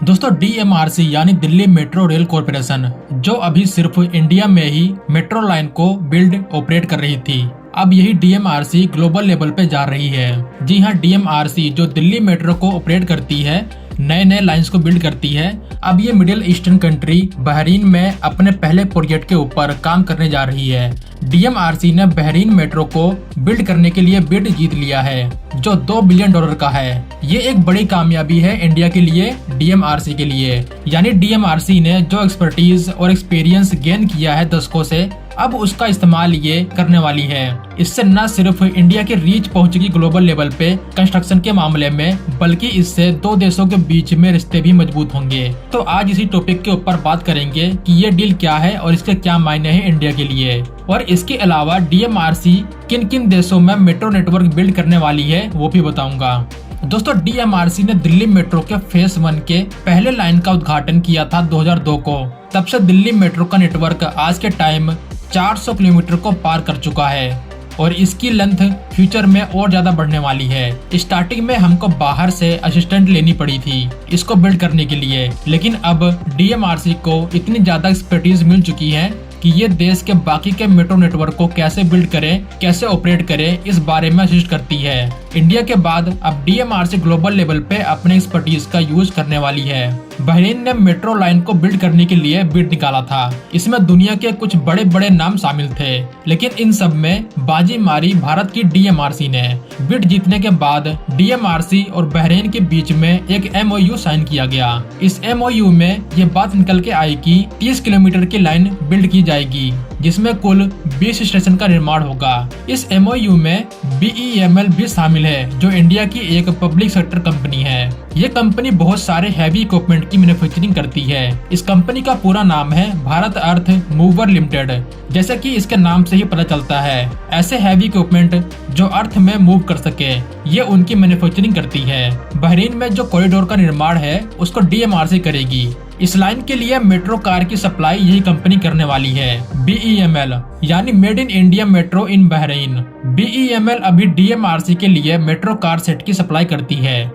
दोस्तों DMRC यानी Delhi metro rail corporation जो अभी सिर्फ इंडिया में ही मेट्रो लाइन को बिल्ड ऑपरेट कर रही थी, अब यही DMRC ग्लोबल लेवल पे जा रही है। जी हाँ, DMRC जो दिल्ली मेट्रो को ऑपरेट करती है, नए नए लाइंस को बिल्ड करती है, अब ये मिडिल ईस्टर्न कंट्री बहरीन में अपने पहले प्रोजेक्ट के ऊपर काम करने जा रही है। DMRC ने बहरीन मेट्रो को बिल्ड करने के लिए बिड जीत लिया है जो $2 बिलियन का है। ये एक बड़ी कामयाबी है इंडिया के लिए, DMRC के लिए। यानी DMRC ने जो एक्सपर्टीज और एक्सपीरियंस गेन किया है दशकों से, अब उसका इस्तेमाल ये करने वाली है। इससे न सिर्फ इंडिया की रीच पहुंचेगी ग्लोबल लेवल पे कंस्ट्रक्शन के मामले में, बल्कि इससे दो देशों के बीच में रिश्ते भी मजबूत होंगे। तो आज इसी टॉपिक के ऊपर बात करेंगे कि ये डील क्या है और इसके क्या मायने हैं इंडिया के लिए, और इसके अलावा DMRC किन किन देशों में मेट्रो नेटवर्क बिल्ड करने वाली है वो भी बताऊंगा। दोस्तों DMRC ने दिल्ली मेट्रो के फेज 1 के पहले लाइन का उद्घाटन किया था 2002 को। तब से दिल्ली मेट्रो का नेटवर्क आज के टाइम 400 किलोमीटर को पार कर चुका है और इसकी लेंथ फ्यूचर में और ज्यादा बढ़ने वाली है। स्टार्टिंग में हमको बाहर से असिस्टेंट लेनी पड़ी थी इसको बिल्ड करने के लिए, लेकिन अब DMRC को इतनी ज्यादा एक्सपर्टीज मिल चुकी है कि ये देश के बाकी के मेट्रो नेटवर्क को कैसे बिल्ड करें, कैसे ऑपरेट करें, इस बारे में असिस्ट करती है। इंडिया के बाद अब DMRC ग्लोबल लेवल पे अपने एक्सपर्टीज का यूज करने वाली है। बहरीन ने मेट्रो लाइन को बिल्ड करने के लिए बिड निकाला था। इसमें दुनिया के कुछ बड़े बड़े नाम शामिल थे, लेकिन इन सब में बाजी मारी भारत की DMRC ने। बिड जीतने के बाद DMRC और बहरीन के बीच में एक MOU साइन किया गया। इस MOU में ये बात निकल के आई कि 30 किलोमीटर की लाइन बिल्ड की जाएगी, जिसमें कुल 20 स्टेशन का निर्माण होगा। इस MOU में BEML भी शामिल है, जो इंडिया की एक पब्लिक सेक्टर कंपनी है। ये कंपनी बहुत सारे हैवी इक्विपमेंट की मैन्युफैक्चरिंग करती है। इस कंपनी का पूरा नाम है भारत अर्थ मूवर लिमिटेड। जैसे कि इसके नाम से ही पता चलता है, ऐसे हैवी इक्विपमेंट जो अर्थ में मूव कर सके, ये उनकी मैन्युफैक्चरिंग करती है। बहरीन में जो कॉरिडोर का निर्माण है उसको DMRC करेगी। इस लाइन के लिए मेट्रो कार की सप्लाई यही कंपनी करने वाली है। BEML यानी made in India metro in Bahrain. BEML अभी DMRC के लिए मेट्रो कार सेट की सप्लाई करती है।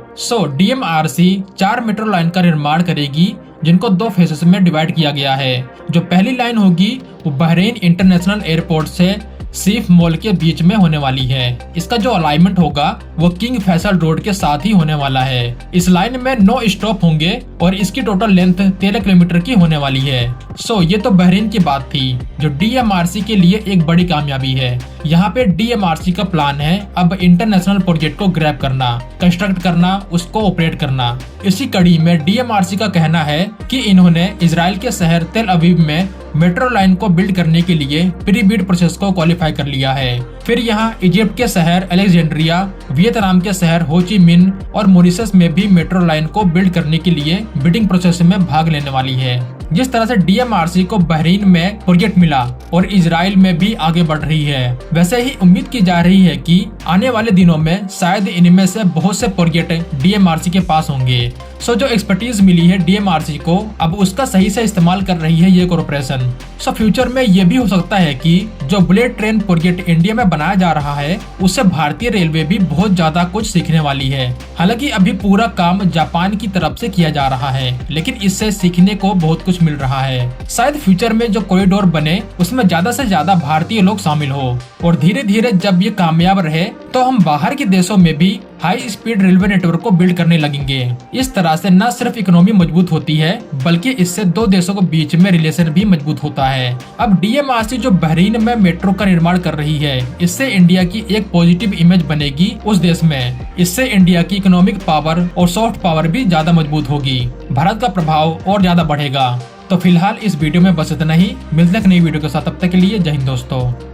DMRC 4 मेट्रो लाइन का निर्माण करेगी, जिनको 2 फेजेस में डिवाइड किया गया है। जो पहली लाइन होगी वो बहरीन इंटरनेशनल एयरपोर्ट से सीफ मॉल के बीच में होने वाली है। इसका जो अलाइनमेंट होगा वो किंग फैसल रोड के साथ ही होने वाला है। इस लाइन में 9 स्टॉप होंगे और इसकी टोटल लेंथ 13 किलोमीटर की होने वाली है। ये तो बहरीन की बात थी, जो DMRC के लिए एक बड़ी कामयाबी है। यहाँ पे DMRC का प्लान है अब इंटरनेशनल प्रोजेक्ट को ग्रैब करना, कंस्ट्रक्ट करना, उसको ऑपरेट करना। इसी कड़ी में DMRC का कहना है कि इन्होंने इजराइल के शहर तेल अवीव में मेट्रो लाइन को बिल्ड करने के लिए प्री बिड प्रोसेस को क्वालिफाई कर लिया है। फिर यहाँ इजिप्ट के शहर अलेक्जेंड्रिया, वियतनाम के शहर हो ची मिन और मॉरिशस में भी मेट्रो लाइन को बिल्ड करने के लिए बिडिंग प्रोसेस में भाग लेने वाली है। जिस तरह से DMRC को बहरीन में प्रोजेक्ट मिला और इजराइल में भी आगे बढ़ रही है, वैसे ही उम्मीद की जा रही है कि आने वाले दिनों में शायद इनमें से बहुत से प्रोजेक्ट DMRC के पास होंगे। जो एक्सपर्टीज मिली है DMRC को, अब उसका सही से इस्तेमाल कर रही है ये कॉर्पोरेशन। फ्यूचर में ये भी हो सकता है कि जो बुलेट ट्रेन प्रोजेक्ट इंडिया में बनाया जा रहा है, उससे भारतीय रेलवे भी बहुत ज्यादा कुछ सीखने वाली है। हालांकि अभी पूरा काम जापान की तरफ से किया जा रहा है, लेकिन इससे सीखने को बहुत कुछ मिल रहा है। शायद फ्यूचर में जो कॉरिडोर बने उसमें ज्यादा से ज्यादा भारतीय लोग शामिल हो, और धीरे धीरे जब ये कामयाब रहे तो हम बाहर के देशों में भी हाई स्पीड रेलवे नेटवर्क को बिल्ड करने लगेंगे। इस तरह से न सिर्फ इकोनॉमी मजबूत होती है, बल्कि इससे दो देशों के बीच में रिलेशन भी मजबूत होता है। अब DMRC जो बहरीन में मेट्रो का निर्माण कर रही है, इससे इंडिया की एक पॉजिटिव इमेज बनेगी उस देश में। इससे इंडिया की इकोनॉमिक पावर और सॉफ्ट पावर भी ज्यादा मजबूत होगी, भारत का प्रभाव और ज्यादा बढ़ेगा। तो फिलहाल इस वीडियो में बस इतना ही। मिलते हैं नई वीडियो के साथ, तब तक के लिए जय हिंद दोस्तों।